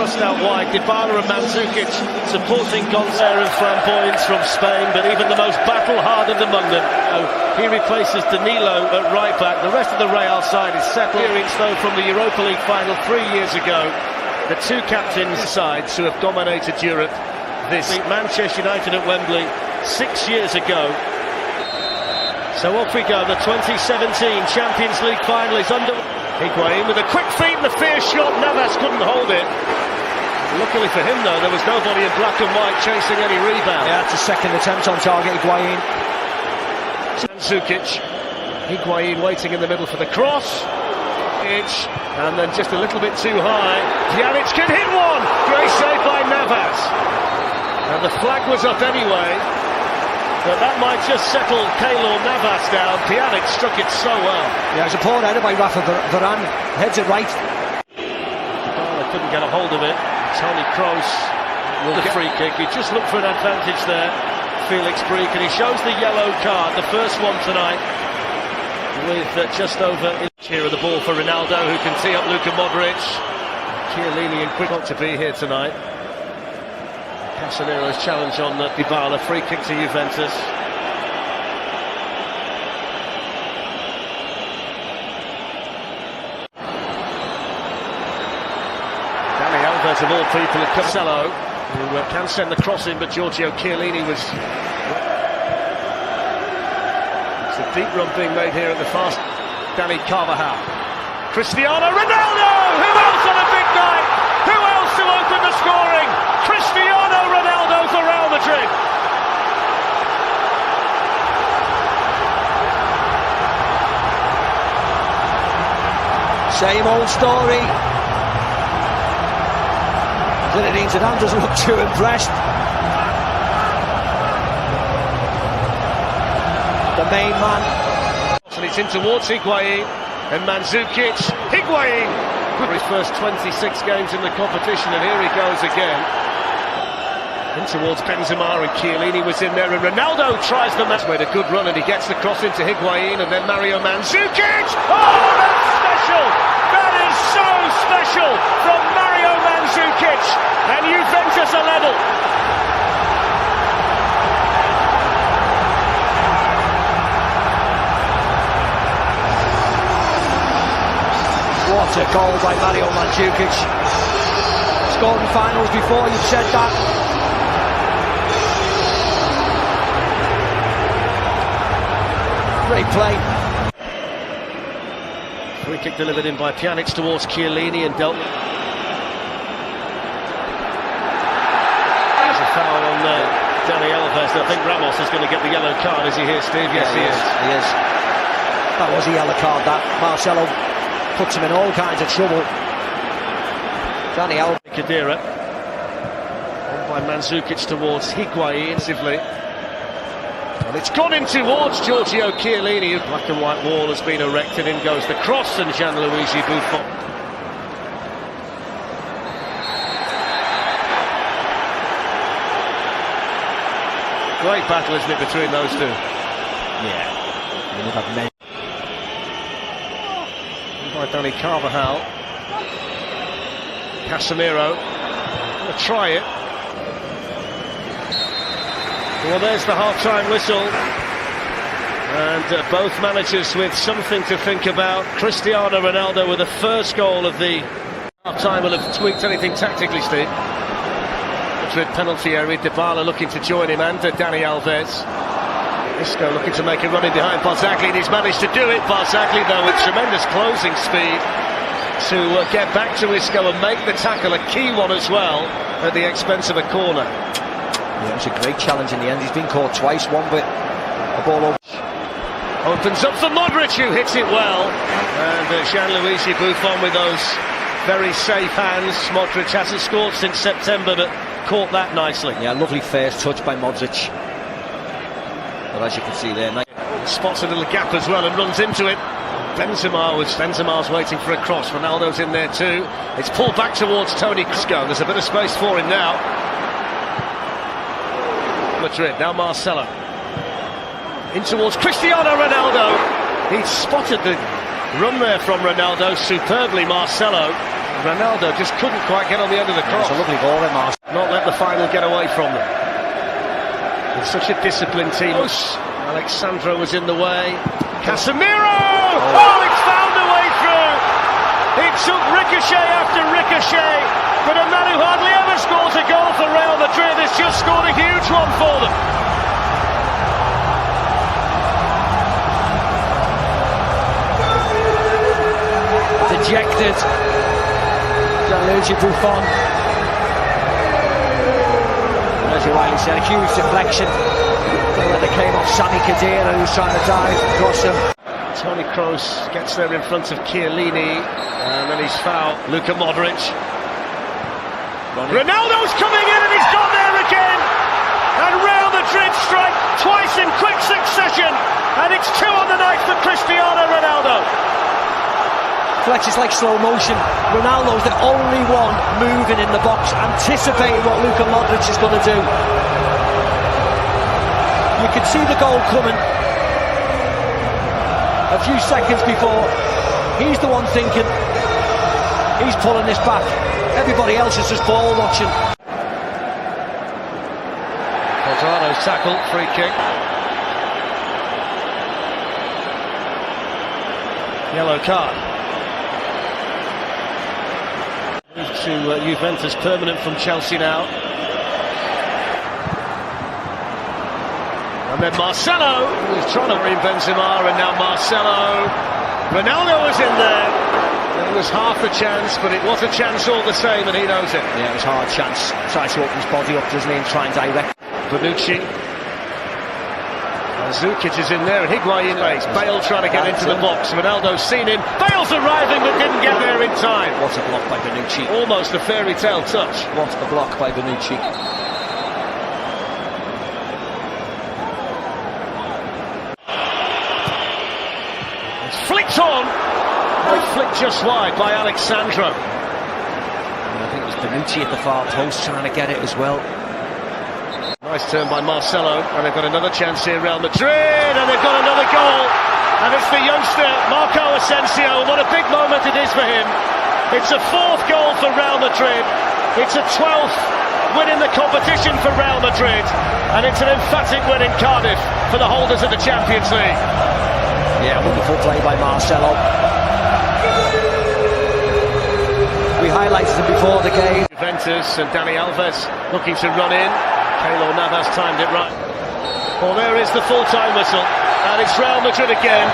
thrust out wide. Dybala and Mandzukic supporting Gonzalo and flamboyance from Spain, but even the most battle-hardened among them. He replaces Danilo at right back. The rest of the Real side is settled. Experience though from the Europa League final 3 years ago. The two captains sides who have dominated Europe. This Manchester United at Wembley 6 years ago. So off we go. The 2017 Champions League final is under. Higuain with a quick feed and a fierce shot. Navas couldn't hold it. Luckily for him though, there was nobody in black and white chasing any rebound. Yeah, it's a second attempt on target. Higuain. Mandzukic. Higuain waiting in the middle for the cross. And then just a little bit too high. Pjanic can hit one. Great save by Navas. And the flag was up anyway. But that might just settle Keylor Navas down. Pjanic struck it so well. Yeah, it's a poor header by Rafa Varane. Heads it right. Dybala couldn't get a hold of it. Toni Kroos will get the free kick. He just looked for an advantage there. Felix Brig, and he shows the yellow card, the first one tonight, with just over inch here of the ball for Ronaldo, who can tee up Luka Modric. Chiellini and quick to be here tonight. Casemiro's challenge on Dybala, free kick to Juventus. Dani Alves of all people at Cancelo, who can send the cross in, but Giorgio Chiellini was... It's a deep run being made here at the fast. Dani Carvajal. Cristiano Ronaldo! Who else on a big night? Who else to open the scoring? Cristiano Ronaldo for Real Madrid. Same old story. Zinedine Zidane doesn't look too impressed. The main man. And it's in towards Higuain. And Mandzukic. Higuain! For his first 26 games in the competition, and here he goes again. In towards Benzema, and Chiellini was in there, and Ronaldo tries the match. Made a good run, and he gets the cross into Higuain, and then Mario Mandzukic! Oh, that's special! That is so special from Mario Mandzukic, and Juventus are level. What a goal by Mario Mandzukic. Scored in finals before, you've said that. Great play. Free kick delivered in by Pjanic towards Chiellini and dealt. There's a foul on Dani Alves. I think Ramos is going to get the yellow card. Is he here, Steve? Yes, he is. He is. That was a yellow card, that. Marcelo puts him in all kinds of trouble. Dani Alves. Khedira. On by Mandzukic towards Higuain. And it's gone in towards Giorgio Chiellini. A black and white wall has been erected. In goes the cross, and Gianluigi Buffon. Great battle, isn't it, between those two? Yeah. They've had many. By Dani Carvajal. Casemiro. Gonna try it. Well, there's the half-time whistle. And both managers with something to think about. Cristiano Ronaldo with the first goal of the half-time will have tweaked anything tactically, Steve. Madrid penalty area. Dybala looking to join him, and Dani Alves. Isco looking to make a run in behind Barzagli, and he's managed to do it. Barzagli, though, with tremendous closing speed to get back to Isco and make the tackle, a key one as well, at the expense of a corner. Yeah, it was a great challenge in the end. He's been caught twice, one bit the ball over. Opens up for Modric, who hits it well. And Gianluigi Buffon with those very safe hands. Modric hasn't scored since September, but caught that nicely. Yeah, lovely first touch by Modric. But as you can see there, spots a little gap as well and runs into it. Benzema's waiting for a cross. Ronaldo's in there too. It's pulled back towards Toni Kroos. There's a bit of space for him now. Madrid, now Marcelo. In towards Cristiano Ronaldo. He spotted the run there from Ronaldo superbly, Marcelo. Ronaldo just couldn't quite get on the end of the cross. It's a lovely ball in, Mars. Not let the final get away from them. It's such a disciplined team. Alexandro was in the way. Casemiro! Oh, it's found a way through! It took ricochet after ricochet, but a man who hardly ever scores a goal for Real Madrid has just scored a huge one for them. Dejected. Gianluigi Buffon. As you rightly said, a huge deflection. Whether it came off Sami Khedira, who's trying to dive across him. Toni Kroos gets there in front of Chiellini, and then he's fouled. Luka Modric. Ronaldo's coming in, and he's gone there again. And Real Madrid strike twice in quick succession, and it's 2 on the night for Cristiano Ronaldo. Fletch is like slow motion. Ronaldo's the only one moving in the box, anticipating what Luka Modric is going to do. You could see the goal coming a few seconds before. He's the one thinking. He's pulling this back. Everybody else is just ball watching. Quadrado's tackle, free kick. Yellow card. To Juventus, permanent from Chelsea now. And then Marcelo, who's trying to bring Benzema, and now Marcelo. Ronaldo was in there. It was half a chance, but it was a chance all the same, and he knows it. Yeah, it was a hard chance. Tries to open his body up, doesn't he, and try and direct. Bonucci. Zukic is in there, and Higuain plays. Bale trying to get into the box. Ronaldo's seen him. Bale's arriving, but didn't get there in time. What a block by Bonucci. Almost a fairy tale touch. What a block by Bonucci. It's flicked on. Oh, flicked just wide by Alexandro. And I think it was Bonucci at the far post trying to get it as well. Nice turn by Marcelo, and they've got another chance here, Real Madrid, and they've got another goal, and it's the youngster, Marco Asensio. What a big moment it is for him. It's a 4th goal for Real Madrid, it's a 12th win in the competition for Real Madrid, and it's an emphatic win in Cardiff for the holders of the Champions League. Yeah, wonderful play by Marcelo. We highlighted him before the game. Juventus and Dani Alves looking to run in. Keylor Navas timed it right. Well, there is the full-time whistle, and it's Real Madrid again.